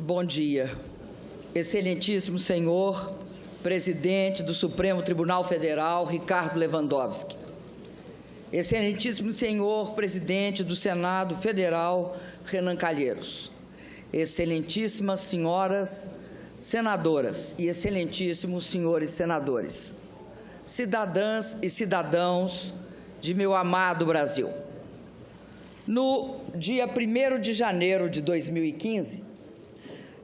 Bom dia. Excelentíssimo senhor presidente do Supremo Tribunal Federal, Ricardo Lewandowski. Excelentíssimo senhor presidente do Senado Federal, Renan Calheiros. Excelentíssimas senhoras senadoras e excelentíssimos senhores senadores. Cidadãs e cidadãos de meu amado Brasil. No dia 1º de janeiro de 2015,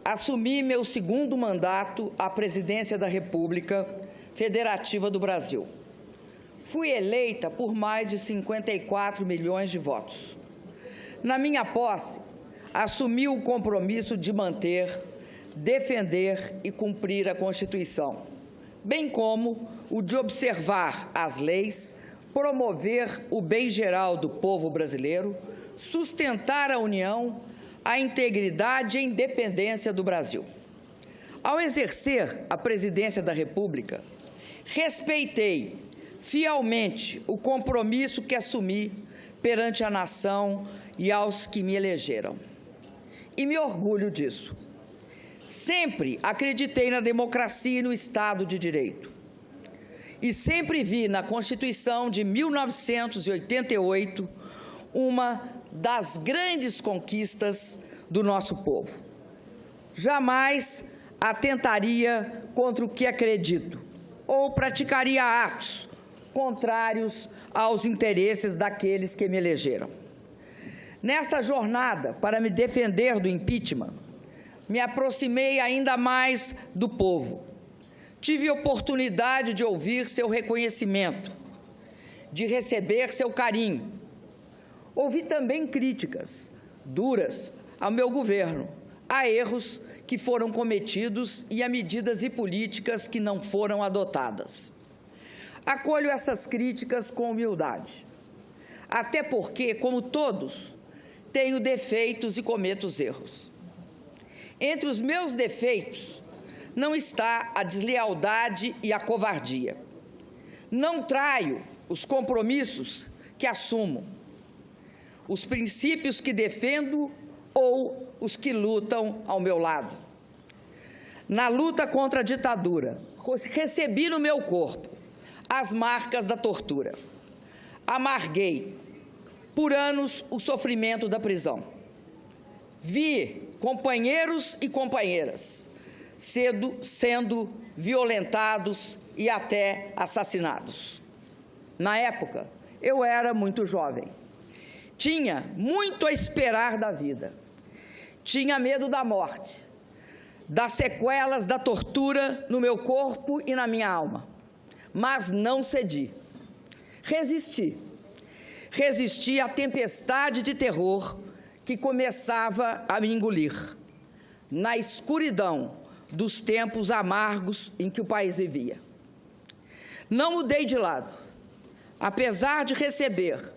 assumi meu segundo mandato à presidência da República Federativa do Brasil. Fui eleita por mais de 54 milhões de votos. Na minha posse, assumi o compromisso de manter, defender e cumprir a Constituição, bem como o de observar as leis, promover o bem geral do povo brasileiro, sustentar a união, a integridade e a independência do Brasil. Ao exercer a presidência da República, respeitei fielmente o compromisso que assumi perante a nação e aos que me elegeram. E me orgulho disso. Sempre acreditei na democracia e no Estado de Direito. E sempre vi na Constituição de 1988 uma das grandes conquistas do nosso povo. Jamais atentaria contra o que acredito ou praticaria atos contrários aos interesses daqueles que me elegeram. Nesta jornada para me defender do impeachment, me aproximei ainda mais do povo. Tive oportunidade de ouvir seu reconhecimento, de receber seu carinho. Ouvi também críticas duras ao meu governo, a erros que foram cometidos e a medidas e políticas que não foram adotadas. Acolho essas críticas com humildade, até porque, como todos, tenho defeitos e cometo erros. Entre os meus defeitos não está a deslealdade e a covardia. Não traio os compromissos que assumo, os princípios que defendo ou os que lutam ao meu lado. Na luta contra a ditadura, recebi no meu corpo as marcas da tortura. Amarguei por anos o sofrimento da prisão. Vi companheiros e companheiras sendo violentados e até assassinados. Na época, eu era muito jovem. Tinha muito a esperar da vida. Tinha medo da morte, das sequelas da tortura no meu corpo e na minha alma. Mas não cedi. Resisti. Resisti à tempestade de terror que começava a me engolir, na escuridão dos tempos amargos em que o país vivia. Não mudei de lado. Apesar de receber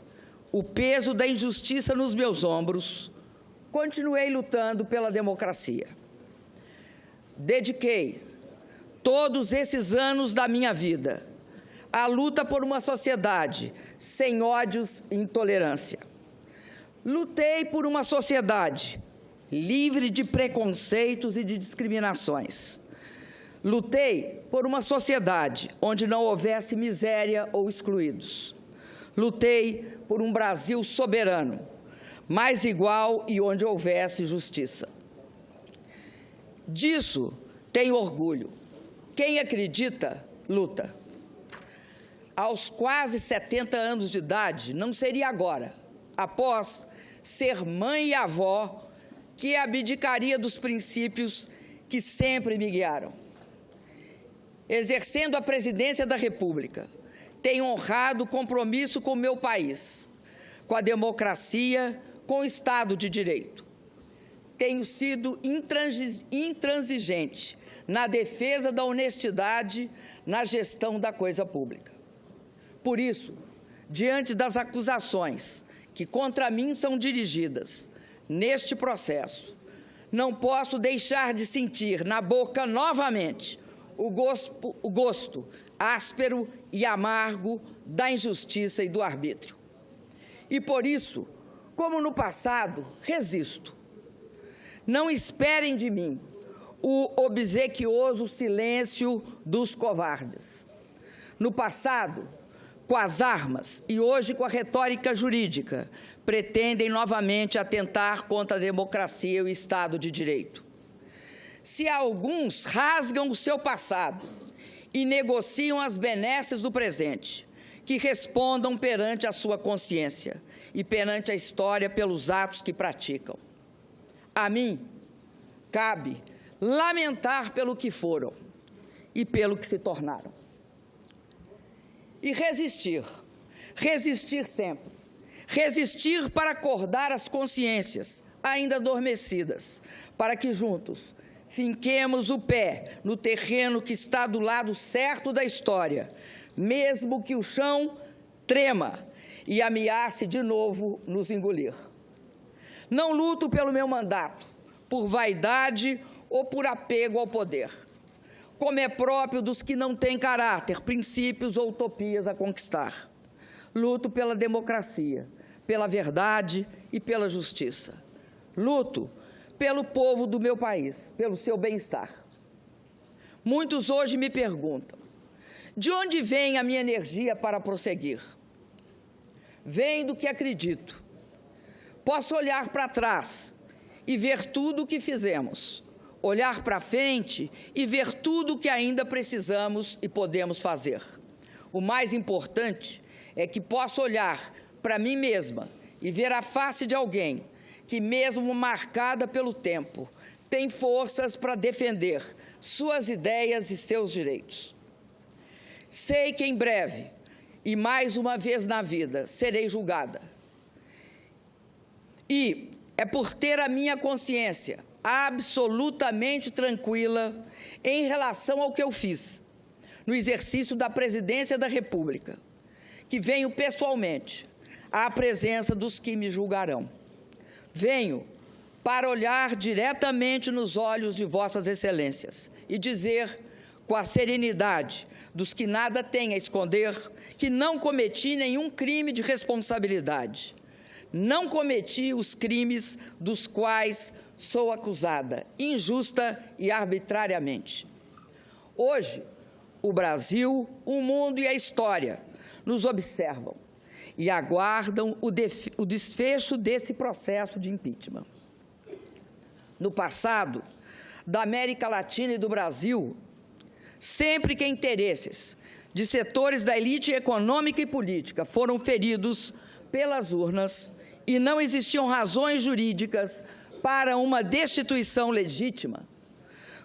o peso da injustiça nos meus ombros, continuei lutando pela democracia. Dediquei todos esses anos da minha vida à luta por uma sociedade sem ódios e intolerância. Lutei por uma sociedade livre de preconceitos e de discriminações. Lutei por uma sociedade onde não houvesse miséria ou excluídos. Lutei por um Brasil soberano, mais igual e onde houvesse justiça. Disso tenho orgulho. Quem acredita, luta. Aos quase 70 anos de idade, não seria agora, após ser mãe e avó, que abdicaria dos princípios que sempre me guiaram. Exercendo a presidência da República, tenho honrado o compromisso com o meu país, com a democracia, com o Estado de Direito. Tenho sido intransigente na defesa da honestidade na gestão da coisa pública. Por isso, diante das acusações que contra mim são dirigidas neste processo, não posso deixar de sentir na boca novamente o gosto áspero e amargo da injustiça e do arbítrio. E por isso, como no passado, resisto. Não esperem de mim o obsequioso silêncio dos covardes. No passado, com as armas e hoje com a retórica jurídica, pretendem novamente atentar contra a democracia e o Estado de Direito. Se alguns rasgam o seu passado e negociam as benesses do presente, que respondam perante a sua consciência e perante a história pelos atos que praticam. A mim, cabe lamentar pelo que foram e pelo que se tornaram. E resistir, resistir sempre. Resistir para acordar as consciências ainda adormecidas, para que juntos finquemos o pé no terreno que está do lado certo da história, mesmo que o chão trema e ameace de novo nos engolir. Não luto pelo meu mandato, por vaidade ou por apego ao poder, como é próprio dos que não têm caráter, princípios ou utopias a conquistar. Luto pela democracia, pela verdade e pela justiça. Luto pelo povo do meu país, pelo seu bem-estar. Muitos hoje me perguntam, de onde vem a minha energia para prosseguir? Vem do que acredito. Posso olhar para trás e ver tudo o que fizemos, olhar para frente e ver tudo o que ainda precisamos e podemos fazer. O mais importante é que posso olhar para mim mesma e ver a face de alguém que, mesmo marcada pelo tempo, tem forças para defender suas ideias e seus direitos. Sei que em breve, e mais uma vez na vida, serei julgada. E é por ter a minha consciência absolutamente tranquila em relação ao que eu fiz no exercício da presidência da República, que venho pessoalmente à presença dos que me julgarão. Venho para olhar diretamente nos olhos de vossas excelências e dizer com a serenidade dos que nada têm a esconder que não cometi nenhum crime de responsabilidade. Não cometi os crimes dos quais sou acusada, injusta e arbitrariamente. Hoje, o Brasil, o mundo e a história nos observam e aguardam o desfecho desse processo de impeachment. No passado, da América Latina e do Brasil, sempre que interesses de setores da elite econômica e política foram feridos pelas urnas e não existiam razões jurídicas para uma destituição legítima,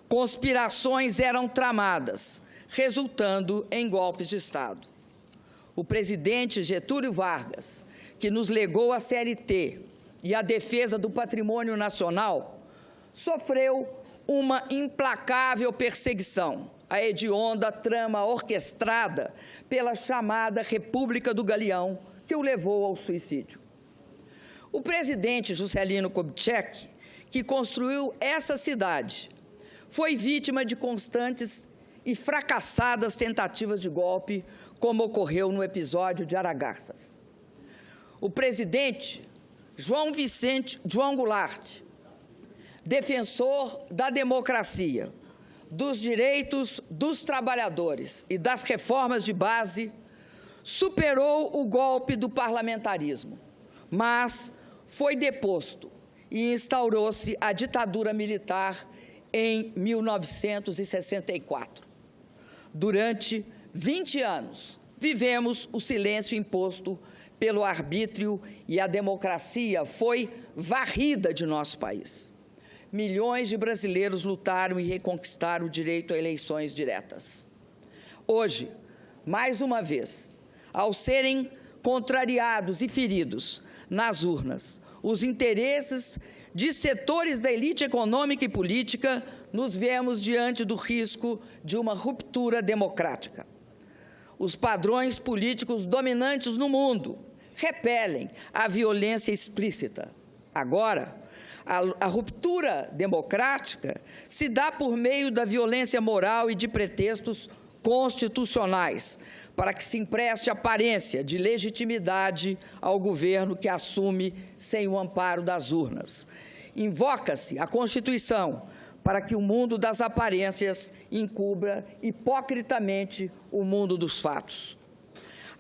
conspirações eram tramadas, resultando em golpes de Estado. O presidente Getúlio Vargas, que nos legou a CLT e a defesa do patrimônio nacional, sofreu uma implacável perseguição, a hedionda trama orquestrada pela chamada República do Galeão, que o levou ao suicídio. O presidente Juscelino Kubitschek, que construiu essa cidade, foi vítima de constantes e fracassadas tentativas de golpe, como ocorreu no episódio de Aragarças. O presidente João Goulart, defensor da democracia, dos direitos dos trabalhadores e das reformas de base, superou o golpe do parlamentarismo, mas foi deposto e instaurou-se a ditadura militar em 1964. Durante 20 anos, vivemos o silêncio imposto pelo arbítrio e a democracia foi varrida de nosso país. Milhões de brasileiros lutaram e reconquistaram o direito a eleições diretas. Hoje, mais uma vez, ao serem contrariados e feridos nas urnas os interesses de setores da elite econômica e política, nos vemos diante do risco de uma ruptura democrática. Os padrões políticos dominantes no mundo repelem a violência explícita. Agora, a ruptura democrática se dá por meio da violência moral e de pretextos constitucionais, para que se empreste aparência de legitimidade ao governo que assume sem o amparo das urnas. Invoca-se a Constituição para que o mundo das aparências encubra hipocritamente o mundo dos fatos.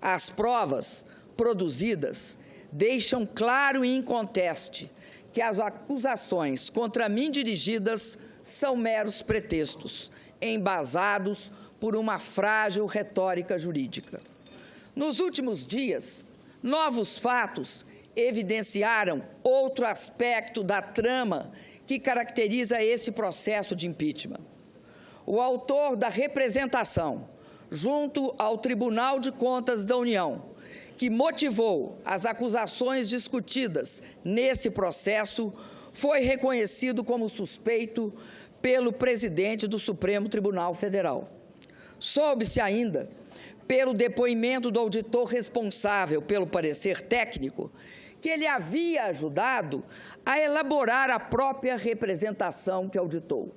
As provas produzidas deixam claro e inconteste que as acusações contra mim dirigidas são meros pretextos, embasados por uma frágil retórica jurídica. Nos últimos dias, novos fatos evidenciaram outro aspecto da trama que caracteriza esse processo de impeachment. O autor da representação, junto ao Tribunal de Contas da União, que motivou as acusações discutidas nesse processo, foi reconhecido como suspeito pelo presidente do Supremo Tribunal Federal. Soube-se ainda, pelo depoimento do auditor responsável pelo parecer técnico, que ele havia ajudado a elaborar a própria representação que auditou.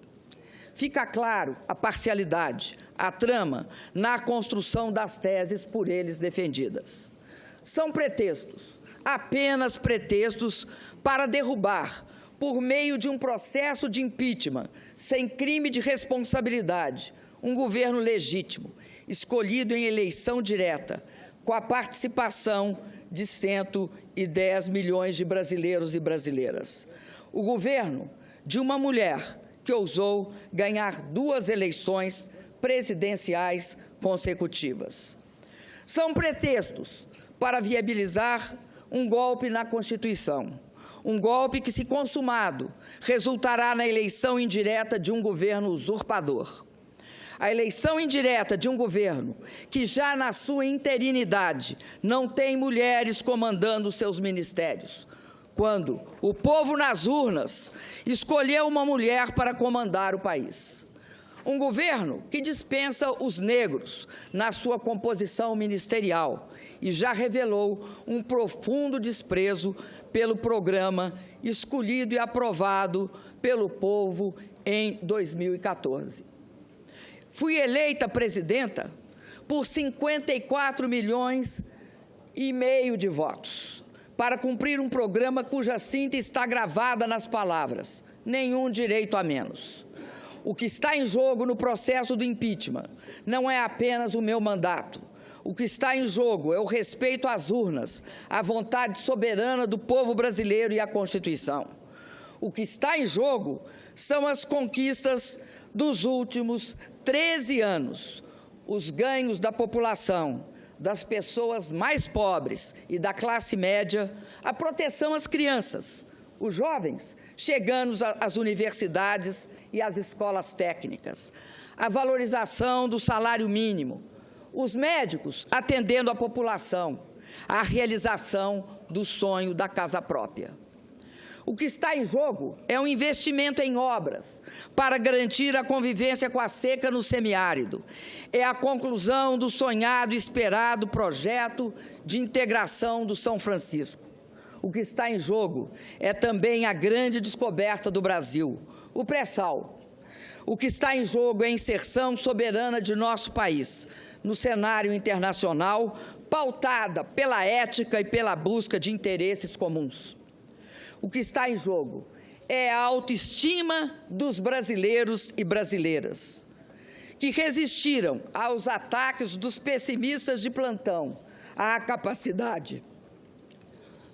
Fica claro a parcialidade, a trama na construção das teses por eles defendidas. São pretextos, apenas pretextos para derrubar, por meio de um processo de impeachment, sem crime de responsabilidade, um governo legítimo, escolhido em eleição direta, com a participação de 110 milhões de brasileiros e brasileiras. O governo de uma mulher que ousou ganhar 2 eleições presidenciais consecutivas. São pretextos para viabilizar um golpe na Constituição, um golpe que, se consumado, resultará na eleição indireta de um governo usurpador. A eleição indireta de um governo que, já na sua interinidade, não tem mulheres comandando seus ministérios, quando o povo nas urnas escolheu uma mulher para comandar o país. Um governo que dispensa os negros na sua composição ministerial e já revelou um profundo desprezo pelo programa escolhido e aprovado pelo povo em 2014. Fui eleita presidenta por 54 milhões e meio de votos, para cumprir um programa cuja síntese está gravada nas palavras: nenhum direito a menos. O que está em jogo no processo do impeachment não é apenas o meu mandato. O que está em jogo é o respeito às urnas, à vontade soberana do povo brasileiro e à Constituição. O que está em jogo são as conquistas dos últimos 13 anos, os ganhos da população, das pessoas mais pobres e da classe média, a proteção às crianças, os jovens chegando às universidades e às escolas técnicas, a valorização do salário mínimo, os médicos atendendo a população, a realização do sonho da casa própria. O que está em jogo é um investimento em obras para garantir a convivência com a seca no semiárido. É a conclusão do sonhado e esperado projeto de integração do São Francisco. O que está em jogo é também a grande descoberta do Brasil, o pré-sal. O que está em jogo é a inserção soberana de nosso país no cenário internacional, pautada pela ética e pela busca de interesses comuns. O que está em jogo é a autoestima dos brasileiros e brasileiras, que resistiram aos ataques dos pessimistas de plantão, à capacidade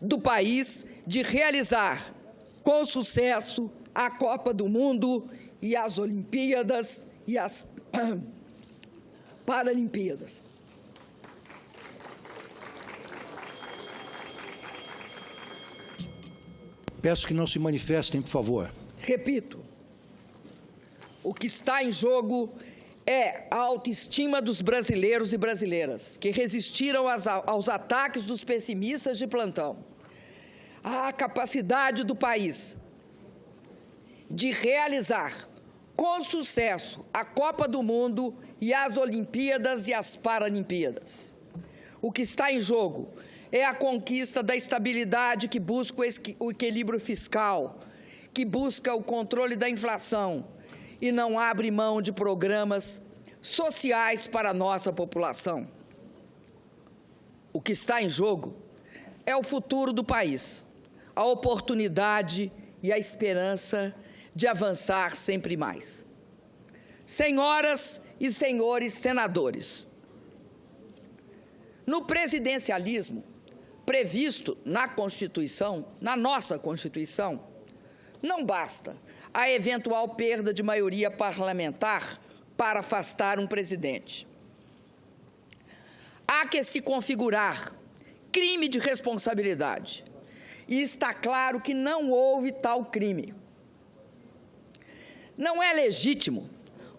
do país de realizar com sucesso a Copa do Mundo e as Olimpíadas e as Paralimpíadas. Peço que não se manifestem, por favor. Repito, o que está em jogo é a autoestima dos brasileiros e brasileiras, que resistiram aos ataques dos pessimistas de plantão, a capacidade do país de realizar com sucesso a Copa do Mundo e as Olimpíadas e as Paralimpíadas. O que está em jogo é a conquista da estabilidade que busca o equilíbrio fiscal, que busca o controle da inflação e não abre mão de programas sociais para a nossa população. O que está em jogo é o futuro do país, a oportunidade e a esperança de avançar sempre mais. Senhoras e senhores senadores, no presidencialismo previsto na Constituição, na nossa Constituição, não basta a eventual perda de maioria parlamentar para afastar um presidente. Há que se configurar crime de responsabilidade. E está claro que não houve tal crime. Não é legítimo,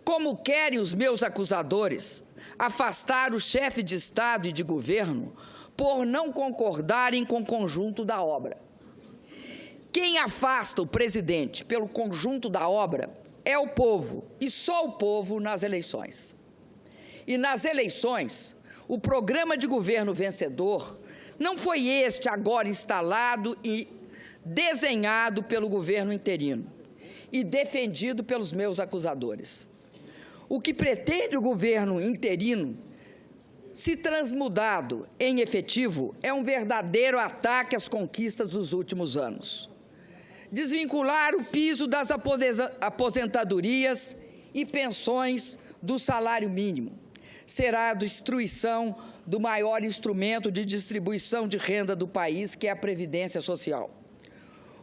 como querem os meus acusadores, afastar o chefe de Estado e de governo por não concordarem com o conjunto da obra. Quem afasta o presidente pelo conjunto da obra é o povo, e só o povo nas eleições. E nas eleições, o programa de governo vencedor não foi este agora instalado e desenhado pelo governo interino e defendido pelos meus acusadores. O que pretende o governo interino, se transmudado em efetivo, é um verdadeiro ataque às conquistas dos últimos anos. Desvincular o piso das aposentadorias e pensões do salário mínimo será a destruição do maior instrumento de distribuição de renda do país, que é a Previdência Social.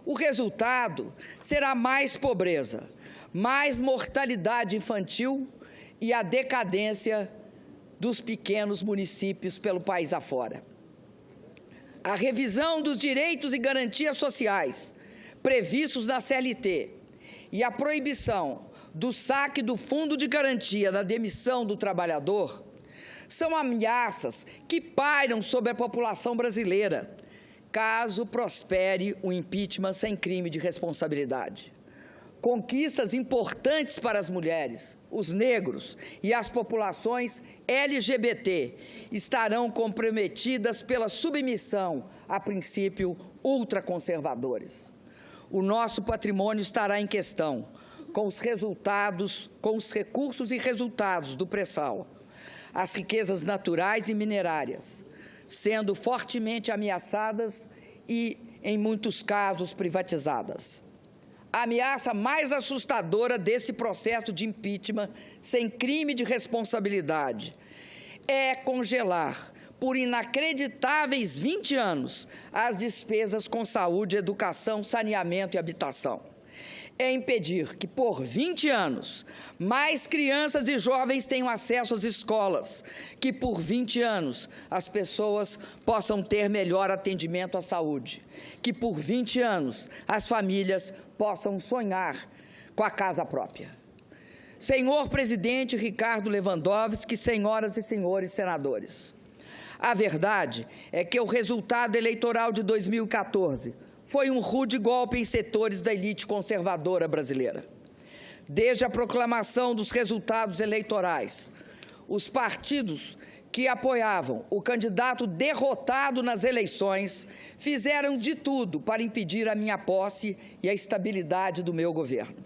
O resultado será mais pobreza, mais mortalidade infantil e a decadência dos pequenos municípios pelo país afora. A revisão dos direitos e garantias sociais previstos na CLT e a proibição do saque do fundo de garantia na demissão do trabalhador são ameaças que pairam sobre a população brasileira, caso prospere o impeachment sem crime de responsabilidade. Conquistas importantes para as mulheres, os negros e as populações LGBT estarão comprometidas pela submissão a princípios ultraconservadores. O nosso patrimônio estará em questão, com os recursos e resultados do pré-sal, as riquezas naturais e minerárias, sendo fortemente ameaçadas e, em muitos casos, privatizadas. A ameaça mais assustadora desse processo de impeachment sem crime de responsabilidade é congelar, por inacreditáveis 20 anos, as despesas com saúde, educação, saneamento e habitação. É impedir que, por 20 anos, mais crianças e jovens tenham acesso às escolas, que, por 20 anos, as pessoas possam ter melhor atendimento à saúde, que, por 20 anos, as famílias possam sonhar com a casa própria. Senhor presidente Ricardo Lewandowski, senhoras e senhores senadores, a verdade é que o resultado eleitoral de 2014 foi um rude golpe em setores da elite conservadora brasileira. Desde a proclamação dos resultados eleitorais, os partidos que apoiavam o candidato derrotado nas eleições fizeram de tudo para impedir a minha posse e a estabilidade do meu governo.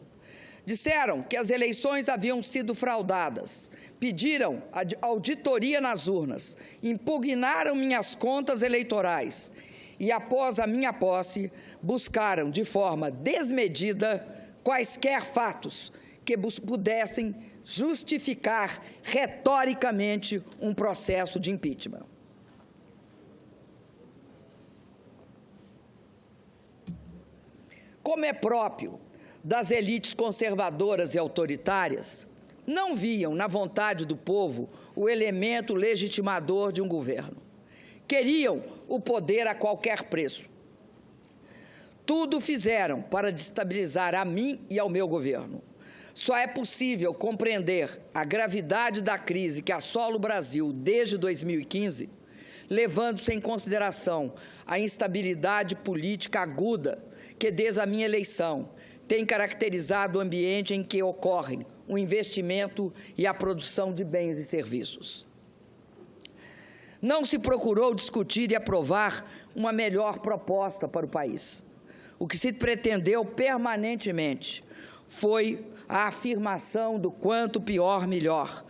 Disseram que as eleições haviam sido fraudadas, pediram auditoria nas urnas, impugnaram minhas contas eleitorais e, após a minha posse, buscaram de forma desmedida quaisquer fatos que pudessem justificar retoricamente um processo de impeachment. Como é próprio das elites conservadoras e autoritárias, não viam na vontade do povo o elemento legitimador de um governo. Queriam o poder a qualquer preço. Tudo fizeram para destabilizar a mim e ao meu governo. Só é possível compreender a gravidade da crise que assola o Brasil desde 2015, levando-se em consideração a instabilidade política aguda que, desde a minha eleição, tem caracterizado o ambiente em que ocorrem o investimento e a produção de bens e serviços. Não se procurou discutir e aprovar uma melhor proposta para o país. O que se pretendeu permanentemente foi a afirmação do quanto pior, melhor,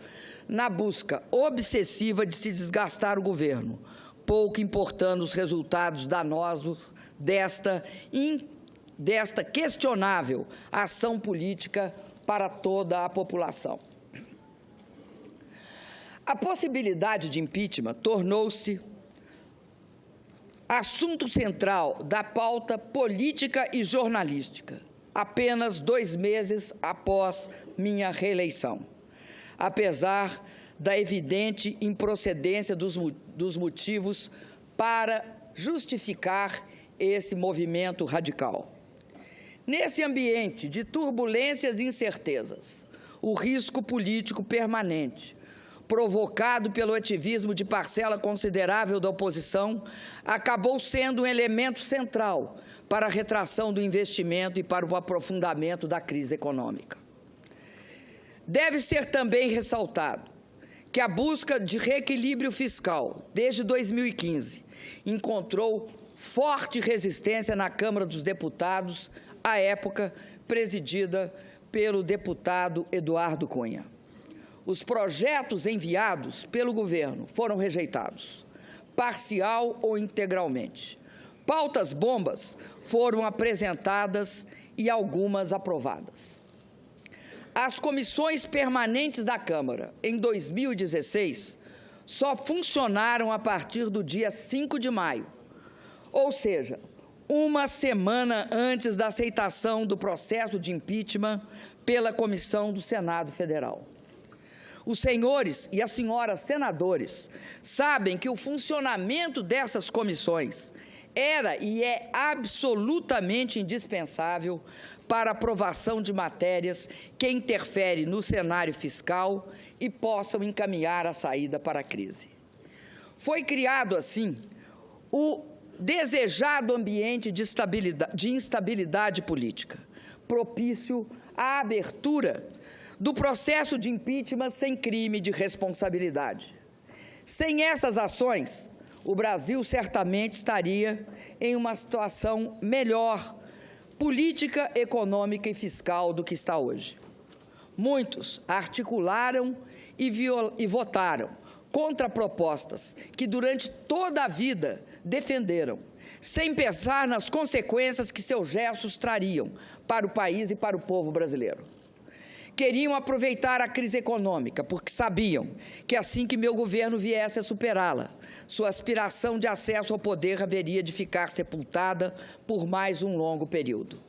na busca obsessiva de se desgastar o governo, pouco importando os resultados danosos desta desta questionável ação política para toda a população. A possibilidade de impeachment tornou-se assunto central da pauta política e jornalística, apenas 2 meses após minha reeleição, apesar da evidente improcedência dos motivos para justificar esse movimento radical. Nesse ambiente de turbulências e incertezas, o risco político permanente, provocado pelo ativismo de parcela considerável da oposição, acabou sendo um elemento central para a retração do investimento e para o aprofundamento da crise econômica. Deve ser também ressaltado que a busca de reequilíbrio fiscal, desde 2015, encontrou forte resistência na Câmara dos Deputados, à época presidida pelo deputado Eduardo Cunha. Os projetos enviados pelo governo foram rejeitados, parcial ou integralmente. Pautas bombas foram apresentadas e algumas aprovadas. As comissões permanentes da Câmara, em 2016, só funcionaram a partir do dia 5 de maio, ou seja, 1 semana antes da aceitação do processo de impeachment pela Comissão do Senado Federal. Os senhores e as senhoras senadores sabem que o funcionamento dessas comissões era e é absolutamente indispensável para a aprovação de matérias que interferem no cenário fiscal e possam encaminhar a saída para a crise. Foi criado, assim, o desejado ambiente de instabilidade política, propício à abertura do processo de impeachment sem crime de responsabilidade. Sem essas ações, o Brasil certamente estaria em uma situação melhor, política, econômica e fiscal do que está hoje. Muitos articularam e votaram contra propostas que durante toda a vida defenderam, sem pensar nas consequências que seus gestos trariam para o país e para o povo brasileiro. Queriam aproveitar a crise econômica, porque sabiam que assim que meu governo viesse a superá-la, sua aspiração de acesso ao poder haveria de ficar sepultada por mais um longo período.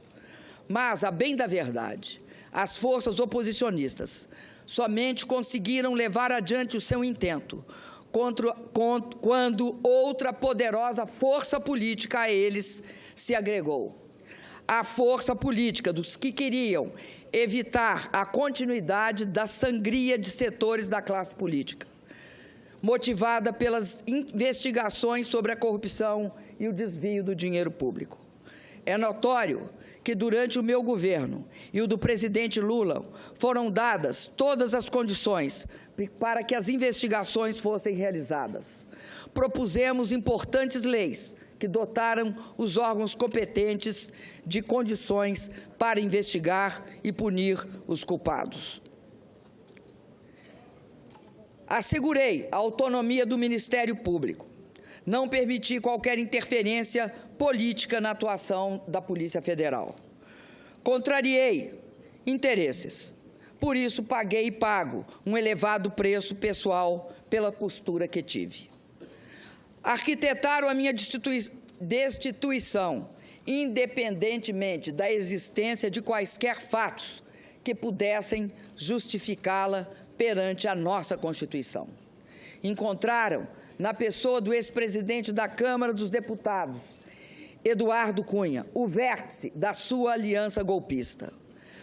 Mas, a bem da verdade, as forças oposicionistas somente conseguiram levar adiante o seu intento quando outra poderosa força política a eles se agregou. A força política dos que queriam evitar a continuidade da sangria de setores da classe política, motivada pelas investigações sobre a corrupção e o desvio do dinheiro público. É notório que durante o meu governo e o do presidente Lula foram dadas todas as condições para que as investigações fossem realizadas. Propusemos importantes leis que dotaram os órgãos competentes de condições para investigar e punir os culpados. Assegurei a autonomia do Ministério Público. Não permiti qualquer interferência política na atuação da Polícia Federal. Contrariei interesses. Por isso, paguei e pago um elevado preço pessoal pela postura que tive. Arquitetaram a minha destituição, independentemente da existência de quaisquer fatos que pudessem justificá-la perante a nossa Constituição. Encontraram, na pessoa do ex-presidente da Câmara dos Deputados, Eduardo Cunha, o vértice da sua aliança golpista.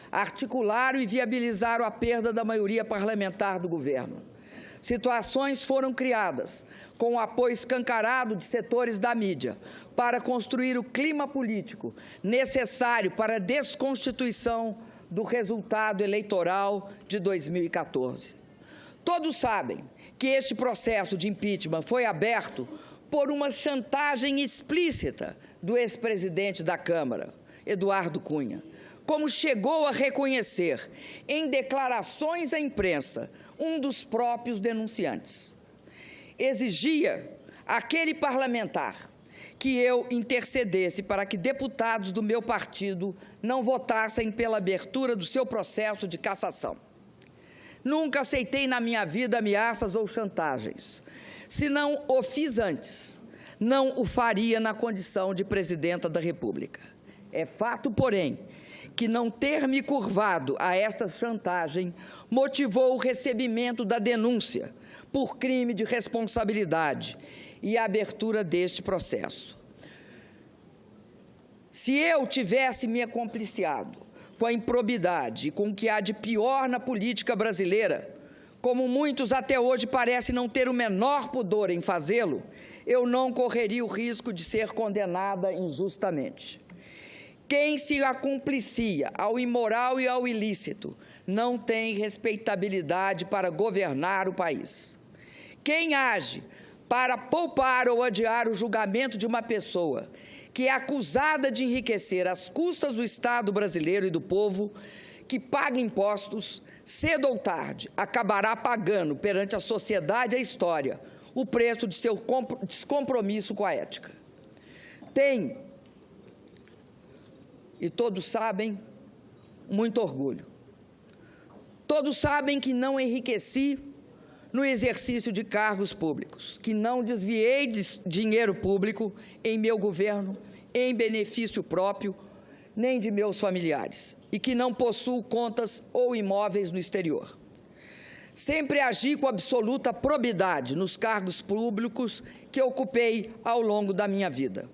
Articularam e viabilizaram a perda da maioria parlamentar do governo. Situações foram criadas com o apoio escancarado de setores da mídia para construir o clima político necessário para a desconstituição do resultado eleitoral de 2014. Todos sabem que este processo de impeachment foi aberto por uma chantagem explícita do ex-presidente da Câmara, Eduardo Cunha, como chegou a reconhecer em declarações à imprensa um dos próprios denunciantes. Exigia aquele parlamentar que eu intercedesse para que deputados do meu partido não votassem pela abertura do seu processo de cassação. Nunca aceitei na minha vida ameaças ou chantagens. Se não o fiz antes, não o faria na condição de presidenta da República. É fato, porém, que não ter me curvado a esta chantagem motivou o recebimento da denúncia por crime de responsabilidade e a abertura deste processo. Se eu tivesse me acompliciado com a improbidade e com o que há de pior na política brasileira, como muitos até hoje parecem não ter o menor pudor em fazê-lo, eu não correria o risco de ser condenada injustamente. Quem se acumplicia ao imoral e ao ilícito não tem respeitabilidade para governar o país. Quem age para poupar ou adiar o julgamento de uma pessoa que é acusada de enriquecer às custas do Estado brasileiro e do povo, que paga impostos, cedo ou tarde acabará pagando perante a sociedade e a história o preço de seu descompromisso com a ética. Tem, e todos sabem, muito orgulho. Todos sabem que não enriqueci no exercício de cargos públicos, que não desviei de dinheiro público em meu governo, em benefício próprio, nem de meus familiares, e que não possuo contas ou imóveis no exterior. Sempre agi com absoluta probidade nos cargos públicos que ocupei ao longo da minha vida.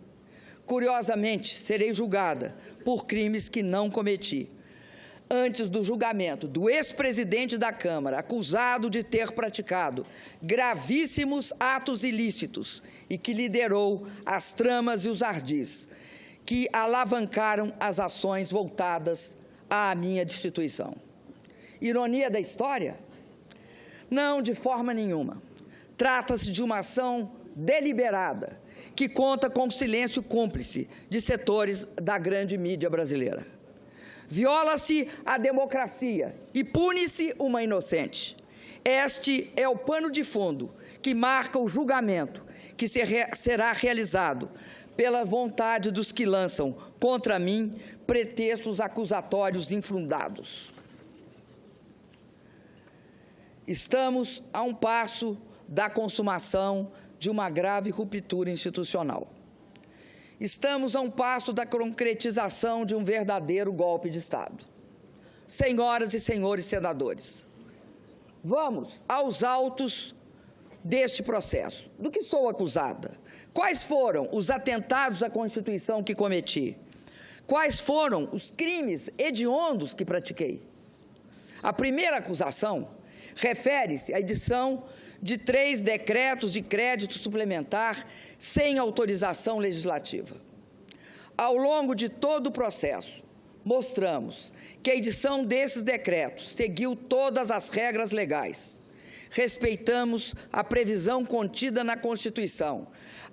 Curiosamente, serei julgada por crimes que não cometi. Antes do julgamento do ex-presidente da Câmara, acusado de ter praticado gravíssimos atos ilícitos e que liderou as tramas e os ardis que alavancaram as ações voltadas à minha destituição. Ironia da história? Não, de forma nenhuma. Trata-se de uma ação deliberada que conta com o silêncio cúmplice de setores da grande mídia brasileira. Viola-se a democracia e pune-se uma inocente. Este é o pano de fundo que marca o julgamento que será realizado pela vontade dos que lançam contra mim pretextos acusatórios infundados. Estamos a um passo da consumação de uma grave ruptura institucional. Estamos a um passo da concretização de um verdadeiro golpe de Estado. Senhoras e senhores senadores, vamos aos autos deste processo. Do que sou acusada? Quais foram os atentados à Constituição que cometi? Quais foram os crimes hediondos que pratiquei? A primeira acusação refere-se à edição de 3 decretos de crédito suplementar sem autorização legislativa. Ao longo de todo o processo, mostramos que a edição desses decretos seguiu todas as regras legais. Respeitamos a previsão contida na Constituição,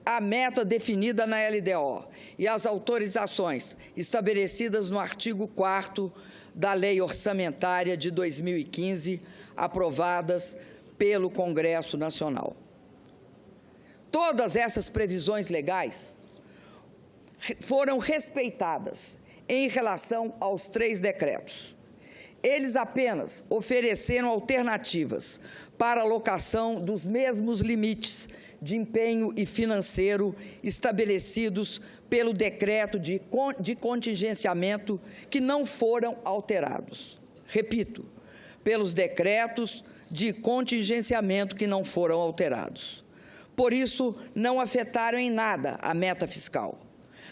a meta definida na LDO e as autorizações estabelecidas no artigo 4º da Lei Orçamentária de 2015, aprovadas pelo Congresso Nacional. Todas essas previsões legais foram respeitadas em relação aos 3 decretos. Eles apenas ofereceram alternativas para a alocação dos mesmos limites de empenho e financeiro estabelecidos pelo decreto de contingenciamento, que não foram alterados. Repito, pelos decretos de contingenciamento que não foram alterados. Por isso, não afetaram em nada a meta fiscal.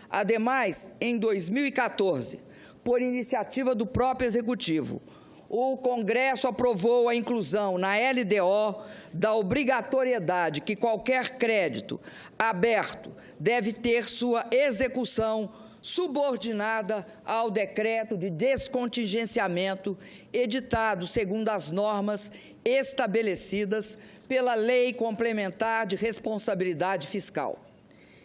Ademais, em 2014, por iniciativa do próprio Executivo, o Congresso aprovou a inclusão na LDO da obrigatoriedade que qualquer crédito aberto deve ter sua execução subordinada ao decreto de descontingenciamento editado segundo as normas estabelecidas pela Lei Complementar de Responsabilidade Fiscal.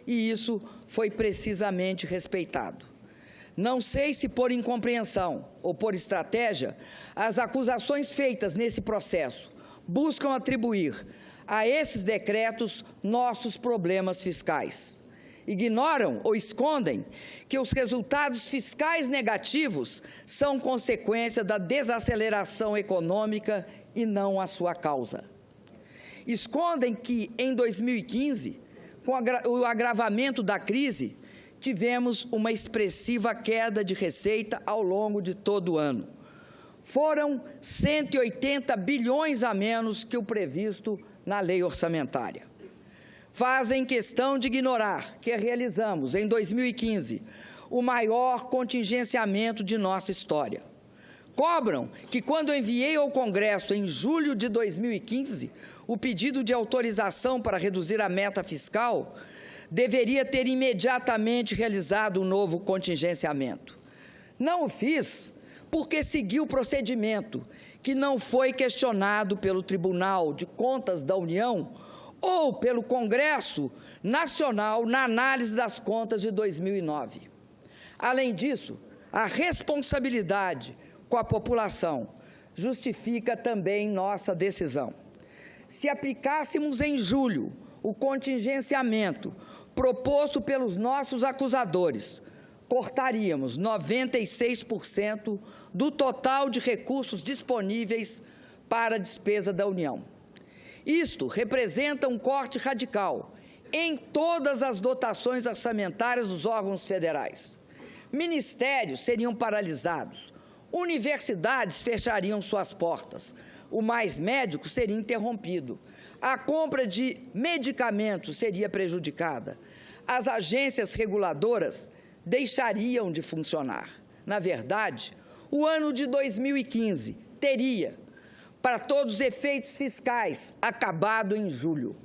E isso foi precisamente respeitado. Não sei se por incompreensão ou por estratégia, as acusações feitas nesse processo buscam atribuir a esses decretos nossos problemas fiscais. Ignoram ou escondem que os resultados fiscais negativos são consequência da desaceleração econômica e não a sua causa. Escondem que, em 2015, com o agravamento da crise, tivemos uma expressiva queda de receita ao longo de todo o ano. Foram 180 bilhões a menos que o previsto na lei orçamentária. Fazem questão de ignorar que realizamos, em 2015, o maior contingenciamento de nossa história. Cobram que, quando enviei ao Congresso, em julho de 2015, o pedido de autorização para reduzir a meta fiscal, deveria ter imediatamente realizado um novo contingenciamento. Não o fiz porque segui o procedimento que não foi questionado pelo Tribunal de Contas da União ou pelo Congresso Nacional na análise das contas de 2009. Além disso, a responsabilidade com a população justifica também nossa decisão. Se aplicássemos em julho o contingenciamento proposto pelos nossos acusadores, cortaríamos 96% do total de recursos disponíveis para a despesa da União. Isto representa um corte radical em todas as dotações orçamentárias dos órgãos federais. Ministérios seriam paralisados, universidades fechariam suas portas, o Mais Médico seria interrompido, a compra de medicamentos seria prejudicada, as agências reguladoras deixariam de funcionar. Na verdade, o ano de 2015 teria, para todos os efeitos fiscais, acabado em julho.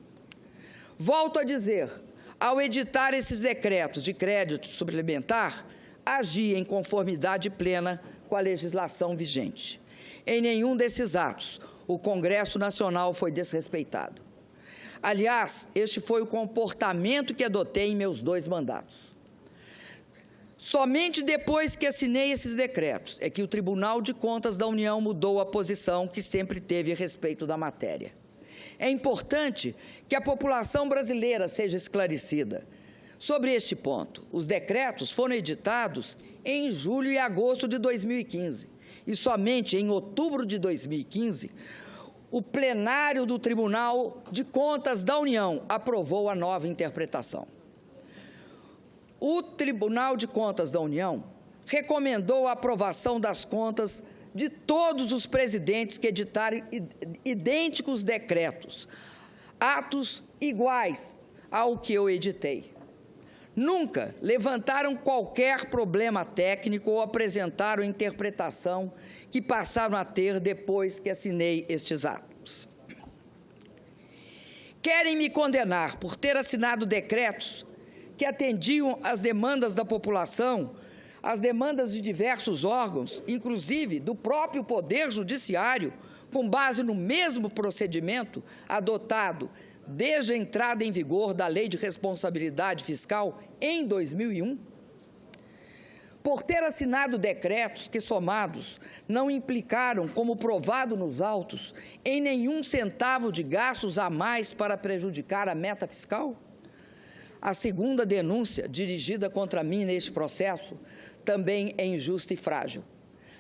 Volto a dizer, ao editar esses decretos de crédito suplementar, agi em conformidade plena com a legislação vigente. Em nenhum desses atos, o Congresso Nacional foi desrespeitado. Aliás, este foi o comportamento que adotei em meus 2 mandatos. Somente depois que assinei esses decretos é que o Tribunal de Contas da União mudou a posição que sempre teve a respeito da matéria. É importante que a população brasileira seja esclarecida sobre este ponto. Os decretos foram editados em julho e agosto de 2015 e somente em outubro de 2015 o plenário do Tribunal de Contas da União aprovou a nova interpretação. O Tribunal de Contas da União recomendou a aprovação das contas de todos os presidentes que editaram idênticos decretos, atos iguais ao que eu editei. Nunca levantaram qualquer problema técnico ou apresentaram interpretação que passaram a ter depois que assinei estes atos. Querem me condenar por ter assinado decretos que atendiam às demandas da população, às demandas de diversos órgãos, inclusive do próprio Poder Judiciário, com base no mesmo procedimento adotado desde a entrada em vigor da Lei de Responsabilidade Fiscal em 2001? Por ter assinado decretos que, somados, não implicaram, como provado nos autos, em nenhum centavo de gastos a mais para prejudicar a meta fiscal? A segunda denúncia dirigida contra mim neste processo também é injusta e frágil.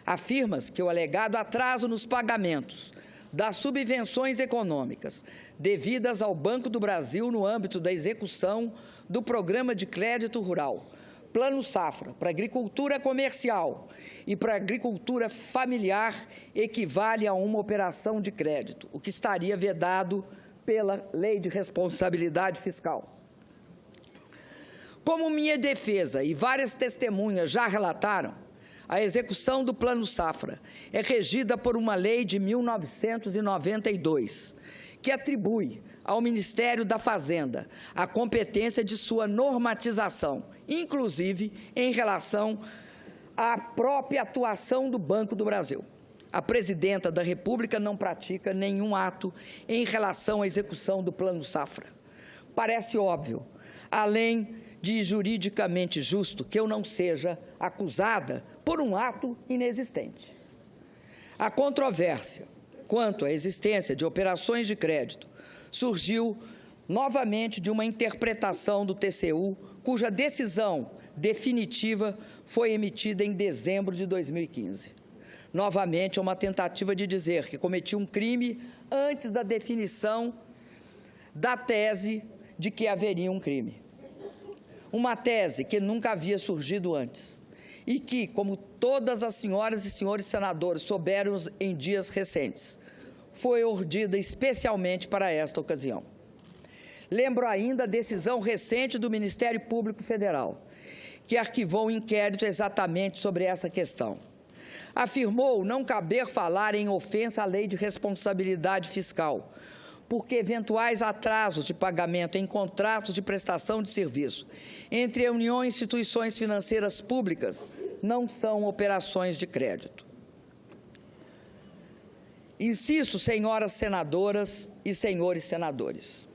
Afirma-se que o alegado atraso nos pagamentos das subvenções econômicas devidas ao Banco do Brasil no âmbito da execução do Programa de Crédito Rural, Plano Safra, para agricultura comercial e para agricultura familiar equivale a uma operação de crédito, o que estaria vedado pela Lei de Responsabilidade Fiscal. Como minha defesa e várias testemunhas já relataram, a execução do Plano Safra é regida por uma lei de 1992, que atribui ao Ministério da Fazenda a competência de sua normatização, inclusive em relação à própria atuação do Banco do Brasil. A Presidenta da República não pratica nenhum ato em relação à execução do Plano Safra. Parece óbvio, além de juridicamente justo, que eu não seja acusada por um ato inexistente. A controvérsia quanto à existência de operações de crédito surgiu novamente de uma interpretação do TCU cuja decisão definitiva foi emitida em dezembro de 2015. Novamente, é uma tentativa de dizer que cometi um crime antes da definição da tese de que haveria um crime. Uma tese que nunca havia surgido antes e que, como todas as senhoras e senhores senadores souberam em dias recentes, foi urdida especialmente para esta ocasião. Lembro ainda a decisão recente do Ministério Público Federal, que arquivou um inquérito exatamente sobre essa questão. Afirmou não caber falar em ofensa à lei de responsabilidade fiscal, porque eventuais atrasos de pagamento em contratos de prestação de serviço entre a União e instituições financeiras públicas não são operações de crédito. Insisto, senhoras senadoras e senhores senadores,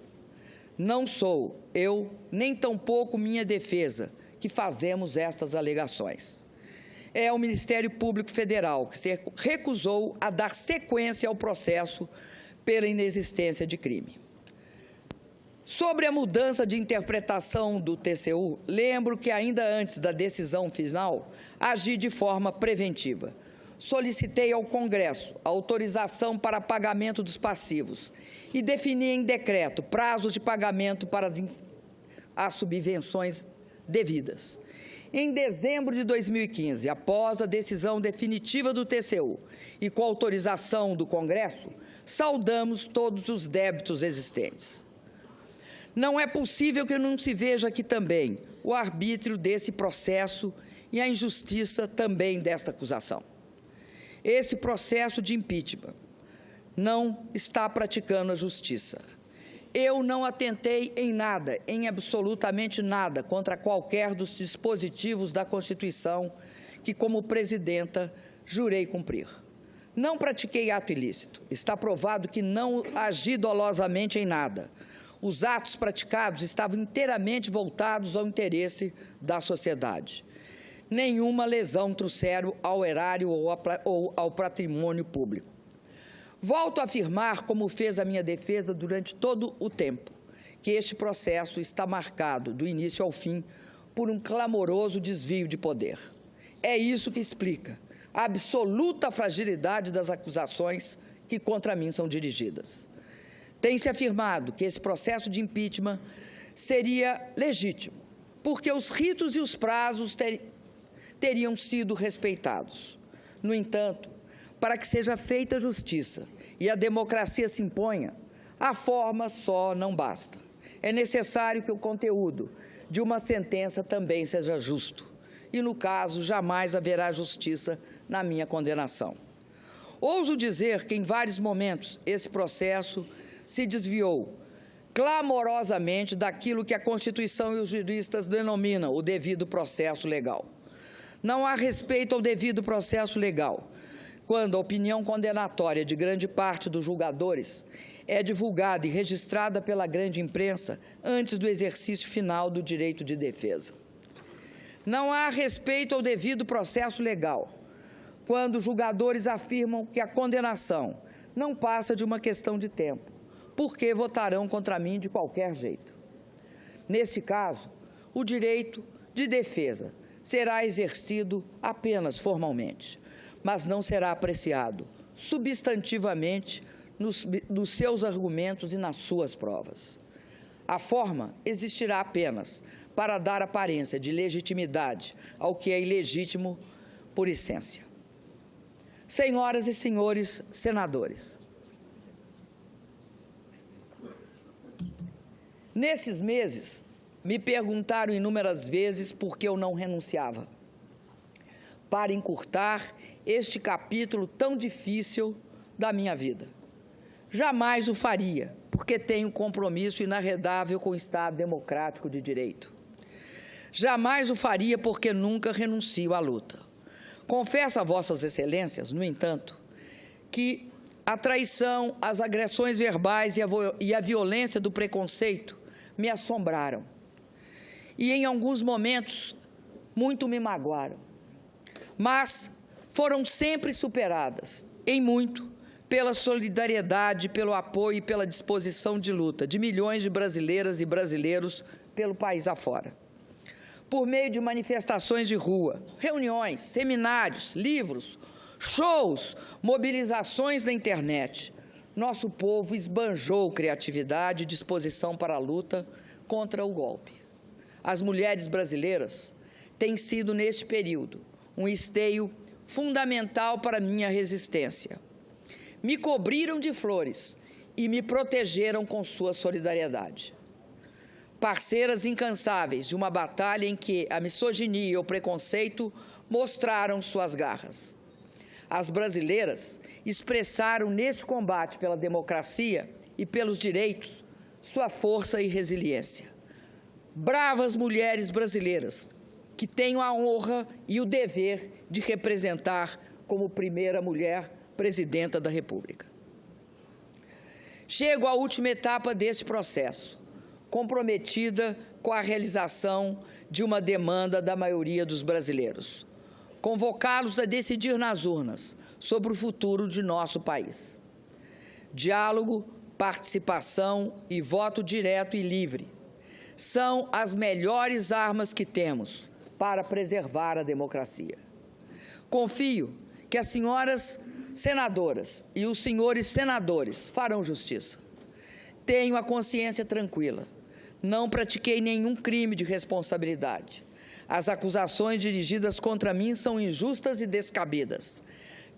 não sou eu, nem tampouco minha defesa, que fazemos estas alegações. É o Ministério Público Federal que se recusou a dar sequência ao processo pela inexistência de crime. Sobre a mudança de interpretação do TCU, lembro que ainda antes da decisão final, agi de forma preventiva. Solicitei ao Congresso a autorização para pagamento dos passivos e defini em decreto prazos de pagamento para as subvenções devidas. Em dezembro de 2015, após a decisão definitiva do TCU e com autorização do Congresso, saldamos todos os débitos existentes. Não é possível que não se veja aqui também o arbítrio desse processo e a injustiça também desta acusação. Esse processo de impeachment não está praticando a justiça. Eu não atentei em nada, em absolutamente nada, contra qualquer dos dispositivos da Constituição que, como presidenta, jurei cumprir. Não pratiquei ato ilícito. Está provado que não agi dolosamente em nada. Os atos praticados estavam inteiramente voltados ao interesse da sociedade. Nenhuma lesão trouxeram ao erário ou ao patrimônio público. Volto a afirmar, como fez a minha defesa durante todo o tempo, que este processo está marcado, do início ao fim, por um clamoroso desvio de poder. É isso que explica a absoluta fragilidade das acusações que contra mim são dirigidas. Tem-se afirmado que esse processo de impeachment seria legítimo, porque os ritos e os prazos teriam sido respeitados. No entanto, para que seja feita justiça e a democracia se imponha, a forma só não basta. É necessário que o conteúdo de uma sentença também seja justo. E, no caso, jamais haverá justiça na minha condenação. Ouso dizer que, em vários momentos, esse processo se desviou clamorosamente daquilo que a Constituição e os juristas denominam o devido processo legal. Não há respeito ao devido processo legal quando a opinião condenatória de grande parte dos julgadores é divulgada e registrada pela grande imprensa antes do exercício final do direito de defesa. Não há respeito ao devido processo legal quando os julgadores afirmam que a condenação não passa de uma questão de tempo, porque votarão contra mim de qualquer jeito. Nesse caso, o direito de defesa será exercido apenas formalmente, mas não será apreciado substantivamente nos seus argumentos e nas suas provas. A forma existirá apenas para dar aparência de legitimidade ao que é ilegítimo por essência. Senhoras e senhores senadores, nesses meses, me perguntaram inúmeras vezes por que eu não renunciava. Para encurtar este capítulo tão difícil da minha vida. Jamais o faria, porque tenho compromisso inarredável com o Estado democrático de direito. Jamais o faria porque nunca renuncio à luta. Confesso a vossas excelências, no entanto, que a traição, as agressões verbais e a violência do preconceito me assombraram. E, em alguns momentos, muito me magoaram. Mas foram sempre superadas, em muito, pela solidariedade, pelo apoio e pela disposição de luta de milhões de brasileiras e brasileiros pelo país afora. por meio de manifestações de rua, reuniões, seminários, livros, shows, mobilizações na internet. Nosso povo esbanjou criatividade e disposição para a luta contra o golpe. As mulheres brasileiras têm sido, neste período, um esteio fundamental para minha resistência. Me cobriram de flores e me protegeram com sua solidariedade. Parceiras incansáveis de uma batalha em que a misoginia e o preconceito mostraram suas garras. As brasileiras expressaram neste combate pela democracia e pelos direitos sua força e resiliência. Bravas mulheres brasileiras que tenho a honra e o dever de representar como primeira mulher presidenta da República. Chego à última etapa deste processo, comprometida com a realização de uma demanda da maioria dos brasileiros, convocá-los a decidir nas urnas sobre o futuro de nosso país. Diálogo, participação e voto direto e livre são as melhores armas que temos para preservar a democracia. Confio que as senhoras senadoras e os senhores senadores farão justiça. Tenho a consciência tranquila. Não pratiquei nenhum crime de responsabilidade. As acusações dirigidas contra mim são injustas e descabidas.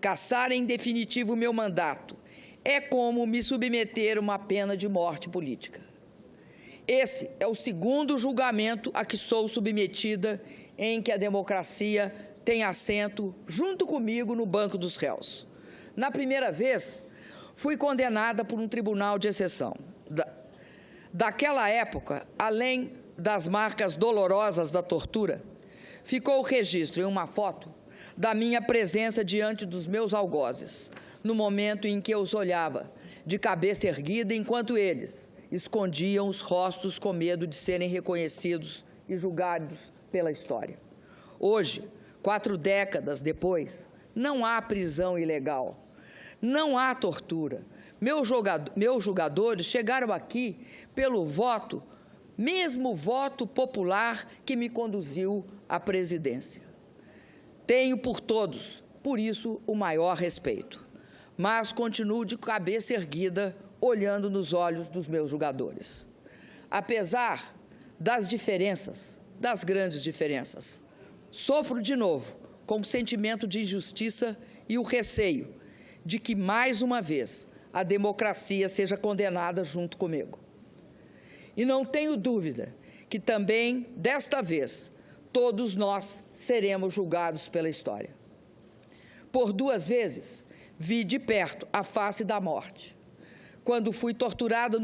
Cassar em definitivo meu mandato é como me submeter a uma pena de morte política. Esse é o segundo julgamento a que sou submetida em que a democracia tem assento junto comigo no banco dos réus. Na primeira vez, fui condenada por um tribunal de exceção. Daquela época, além das marcas dolorosas da tortura, ficou o registro em uma foto da minha presença diante dos meus algozes, no momento em que eu os olhava, de cabeça erguida, enquanto eles escondiam os rostos com medo de serem reconhecidos e julgados pela história. Hoje, 4 décadas depois, não há prisão ilegal, não há tortura. Meus julgadores chegaram aqui pelo voto, mesmo voto popular que me conduziu à presidência. Tenho por todos, por isso, o maior respeito, mas continuo de cabeça erguida, olhando nos olhos dos meus julgadores. Apesar das diferenças, das grandes diferenças, sofro de novo com o sentimento de injustiça e o receio de que, mais uma vez, a democracia seja condenada junto comigo. E não tenho dúvida que também, desta vez, todos nós seremos julgados pela história. Por 2 vezes, vi de perto a face da morte. Quando fui torturada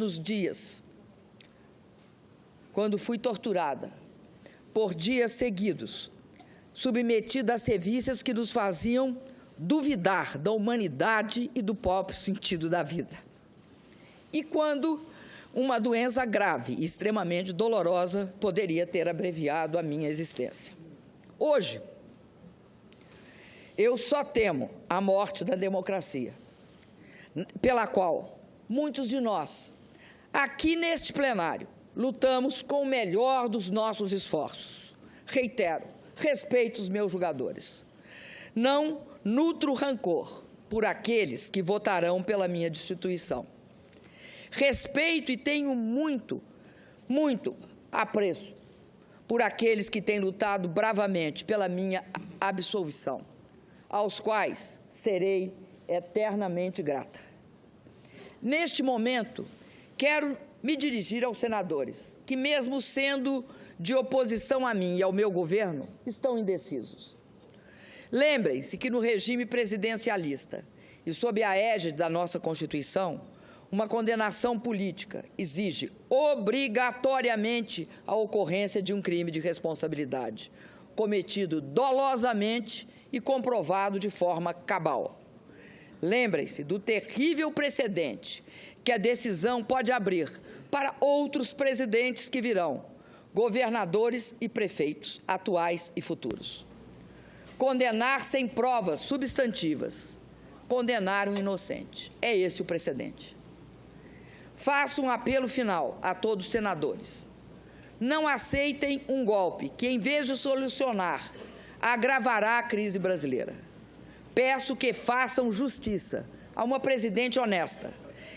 por dias seguidos, submetida a sevícias que nos faziam duvidar da humanidade e do próprio sentido da vida. E quando uma doença grave e extremamente dolorosa poderia ter abreviado a minha existência. Hoje, eu só temo a morte da democracia, pela qual muitos de nós, aqui neste plenário, lutamos com o melhor dos nossos esforços. Reitero, respeito os meus julgadores. Não nutro rancor por aqueles que votarão pela minha destituição. Respeito e tenho muito apreço por aqueles que têm lutado bravamente pela minha absolvição, aos quais serei eternamente grata. Neste momento, quero me dirigir aos senadores, que mesmo sendo de oposição a mim e ao meu governo, estão indecisos. Lembrem-se que no regime presidencialista e sob a égide da nossa Constituição, uma condenação política exige obrigatoriamente a ocorrência de um crime de responsabilidade, cometido dolosamente e comprovado de forma cabal. Lembrem-se do terrível precedente que a decisão pode abrir para outros presidentes que virão, governadores e prefeitos, atuais e futuros. Condenar sem provas substantivas, condenar um inocente. É esse o precedente. Faço um apelo final a todos os senadores. Não aceitem um golpe que, em vez de solucionar, agravará a crise brasileira. Peço que façam justiça a uma presidente honesta,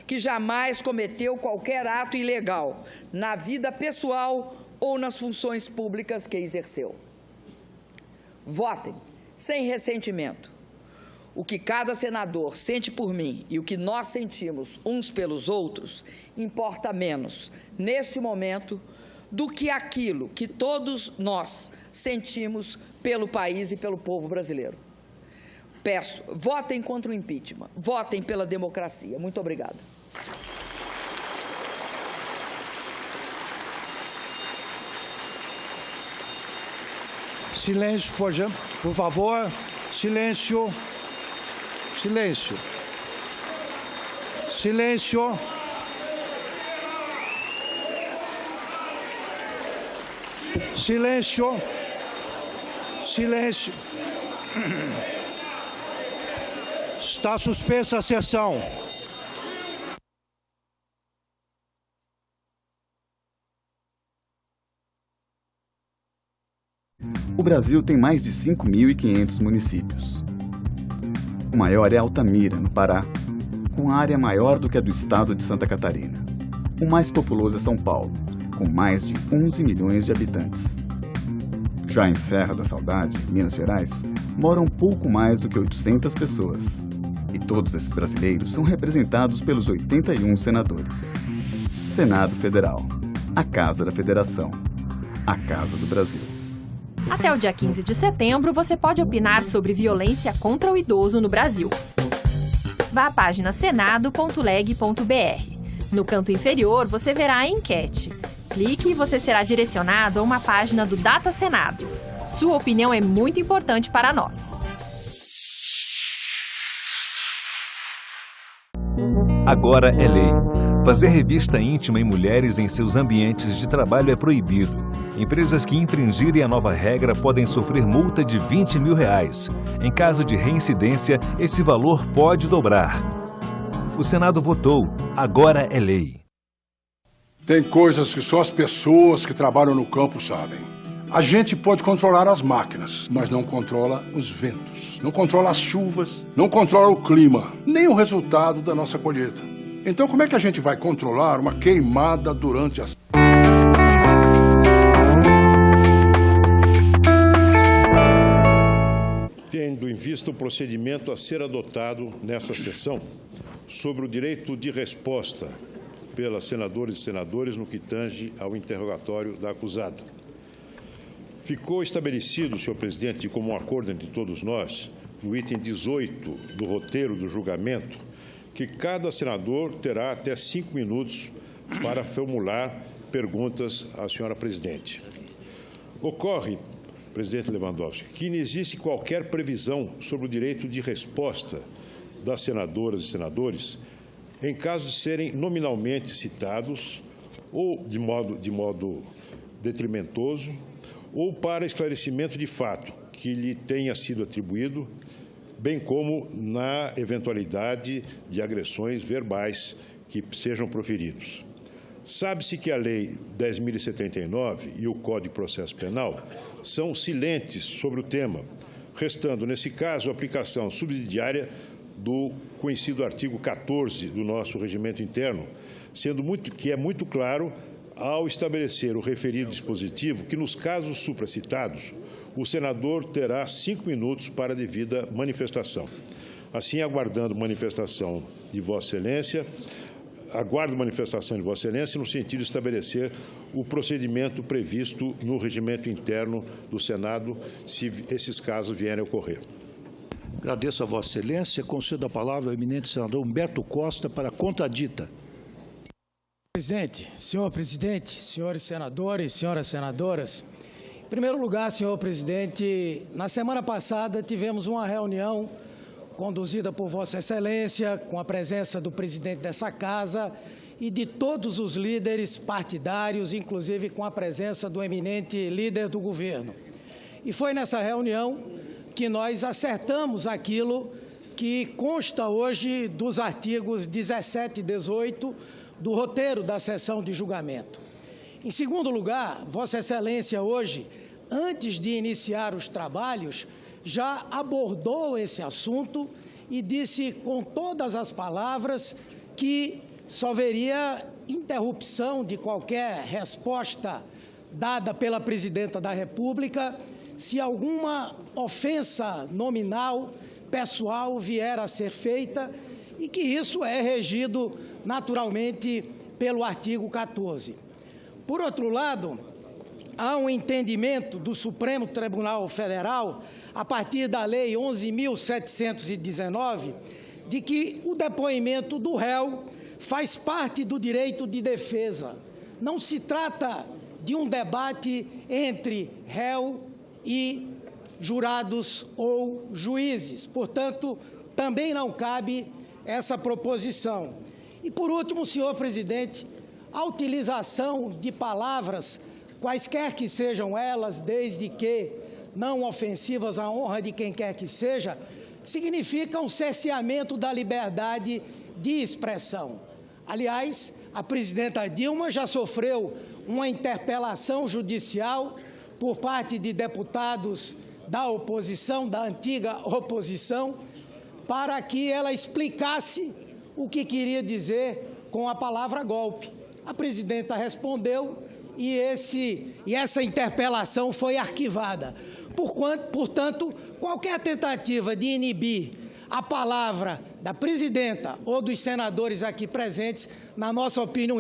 que jamais cometeu qualquer ato ilegal na vida pessoal ou nas funções públicas que exerceu. Votem sem ressentimento. O que cada senador sente por mim e o que nós sentimos uns pelos outros importa menos, neste momento, do que aquilo que todos nós sentimos pelo país e pelo povo brasileiro. Peço, votem contra o impeachment, votem pela democracia. Muito obrigada. Silêncio, por favor. Silêncio. Silêncio. Silêncio. Silêncio. Silêncio. Está suspensa a sessão. O Brasil tem mais de 5.500 municípios. O maior é Altamira, no Pará, com área maior do que a do estado de Santa Catarina. O mais populoso é São Paulo, com mais de 11 milhões de habitantes. Já em Serra da Saudade, Minas Gerais, moram pouco mais do que 800 pessoas. E todos esses brasileiros são representados pelos 81 senadores. Senado Federal, a Casa da Federação, a Casa do Brasil. Até o dia 15 de setembro, você pode opinar sobre violência contra o idoso no Brasil. Vá à página senado.leg.br. No canto inferior, você verá a enquete. Clique e você será direcionado a uma página do Data Senado. Sua opinião é muito importante para nós. Agora é lei. Fazer revista íntima em mulheres em seus ambientes de trabalho é proibido. Empresas que infringirem a nova regra podem sofrer multa de R$20 mil. Em caso de reincidência, esse valor pode dobrar. O Senado votou. Agora é lei. Tem coisas que só as pessoas que trabalham no campo sabem. A gente pode controlar as máquinas, mas não controla os ventos, não controla as chuvas, não controla o clima, nem o resultado da nossa colheita. Então, como é que a gente vai controlar uma queimada durante a... Tendo em vista o procedimento a ser adotado nessa sessão sobre o direito de resposta pelas senadoras e senadores no que tange ao interrogatório da acusada. Ficou estabelecido, senhor presidente, como um acordo entre todos nós, no item 18 do roteiro do julgamento, que cada senador terá até 5 minutos para formular perguntas à senhora presidente. Ocorre, presidente Lewandowski, que não existe qualquer previsão sobre o direito de resposta das senadoras e senadores em caso de serem nominalmente citados ou de modo detrimentoso ou para esclarecimento de fato que lhe tenha sido atribuído, bem como na eventualidade de agressões verbais que sejam proferidos. Sabe-se que a Lei 10.079 e o Código de Processo Penal são silentes sobre o tema, restando, nesse caso, a aplicação subsidiária do conhecido artigo 14 do nosso regimento interno, que é muito claro ao estabelecer o referido dispositivo que, nos casos supracitados, o senador terá 5 minutos para a devida manifestação. Assim, aguardo manifestação de Vossa Excelência no sentido de estabelecer o procedimento previsto no regimento interno do Senado, se esses casos vierem a ocorrer. Agradeço a Vossa Excelência. Concedo a palavra ao eminente senador Humberto Costa para a contradita. Presidente, senhores senadores, senhoras senadoras, em primeiro lugar, senhor presidente, na semana passada tivemos uma reunião conduzida por Vossa Excelência, com a presença do presidente dessa casa e de todos os líderes partidários, inclusive com a presença do eminente líder do governo. E foi nessa reunião que nós acertamos aquilo que consta hoje dos artigos 17 e 18 do roteiro da sessão de julgamento. Em segundo lugar, Vossa Excelência hoje, antes de iniciar os trabalhos, já abordou esse assunto e disse com todas as palavras que só haveria interrupção de qualquer resposta dada pela Presidenta da República se alguma ofensa nominal, pessoal, vier a ser feita e que isso é regido naturalmente pelo artigo 14. Por outro lado, há um entendimento do Supremo Tribunal Federal, a partir da Lei 11.719, de que o depoimento do réu faz parte do direito de defesa. Não se trata de um debate entre réu e jurados ou juízes. Portanto, também não cabe essa proposição. E, por último, senhor presidente, a utilização de palavras, quaisquer que sejam elas, desde que não ofensivas à honra de quem quer que seja, significa um cerceamento da liberdade de expressão. Aliás, a presidenta Dilma já sofreu uma interpelação judicial por parte de deputados da oposição, da antiga oposição, para que ela explicasse o que queria dizer com a palavra golpe. A presidenta respondeu e essa interpelação foi arquivada. Portanto, qualquer tentativa de inibir a palavra da presidenta ou dos senadores aqui presentes, na nossa opinião,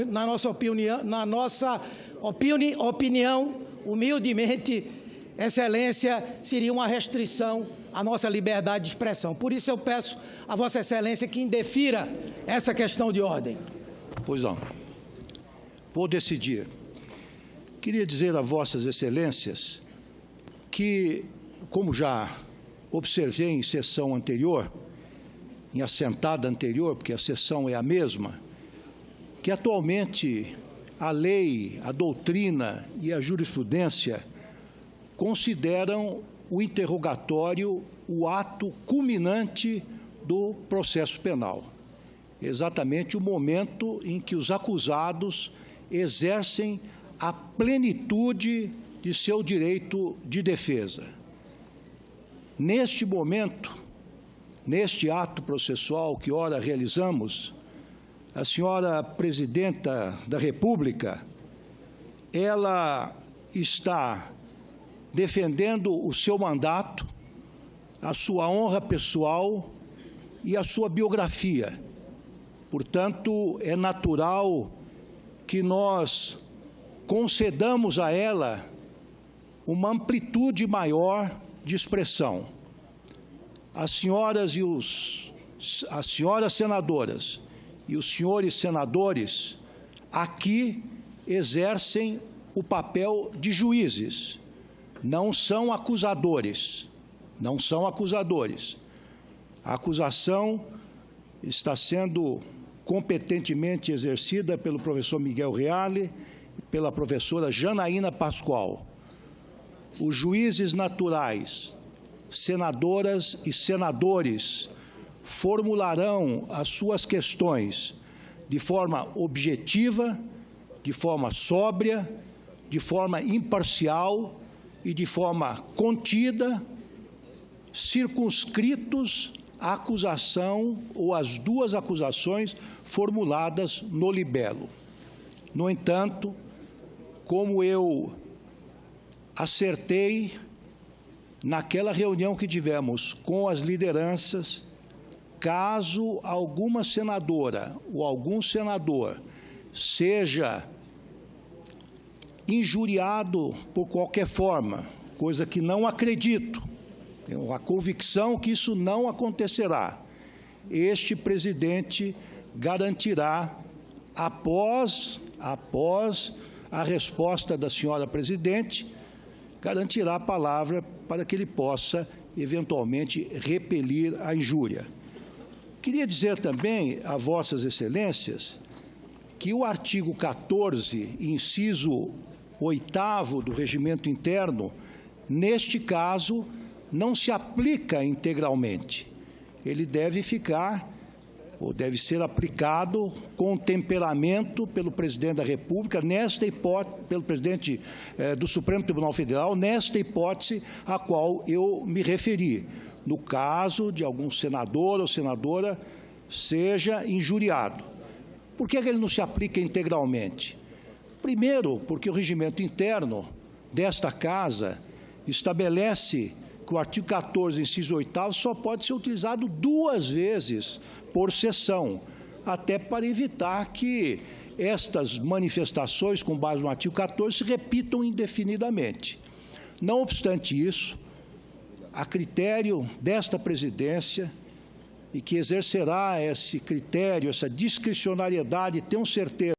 humildemente, Excelência, seria uma restrição à nossa liberdade de expressão. Por isso eu peço a Vossa Excelência que indefira essa questão de ordem. Pois não. Vou decidir. Queria dizer a Vossas Excelências que, como já observei em sessão anterior, em assentada anterior, porque a sessão é a mesma, que atualmente a lei, a doutrina e a jurisprudência consideram o interrogatório o ato culminante do processo penal. Exatamente o momento em que os acusados exercem a plenitude de seu direito de defesa. Neste momento, neste ato processual que ora realizamos, a senhora Presidenta da República, ela está defendendo o seu mandato, a sua honra pessoal e a sua biografia. Portanto, é natural que nós concedamos a ela uma amplitude maior de expressão. As senhoras senadoras e os senhores senadores aqui exercem o papel de juízes, não são acusadores, não são acusadores. A acusação está sendo competentemente exercida pelo professor Miguel Reale e pela professora Janaína Pascoal. Os juízes naturais, senadoras e senadores, formularão as suas questões de forma objetiva, de forma sóbria, de forma imparcial e de forma contida, circunscritos à acusação ou às duas acusações formuladas no libelo. No entanto, como eu acertei naquela reunião que tivemos com as lideranças, caso alguma senadora ou algum senador seja injuriado por qualquer forma, coisa que não acredito, tenho a convicção que isso não acontecerá, este presidente garantirá, após a resposta da senhora presidente, garantirá a palavra para que ele possa, eventualmente, repelir a injúria. Queria dizer também a Vossas Excelências que o artigo 14, inciso 8º do Regimento Interno, neste caso, não se aplica integralmente. Ele deve ficar ou deve ser aplicado com temperamento pelo presidente da República, nesta hipótese, pelo presidente do Supremo Tribunal Federal, nesta hipótese a qual eu me referi, no caso de algum senador ou senadora seja injuriado. Por que ele não se aplica integralmente? Primeiro, porque o regimento interno desta Casa estabelece que o artigo 14, inciso 8º, só pode ser utilizado 2 vezes por sessão, até para evitar que estas manifestações, com base no artigo 14, se repitam indefinidamente. Não obstante isso, a critério desta presidência, e que exercerá esse critério, essa discricionariedade, tenho certeza,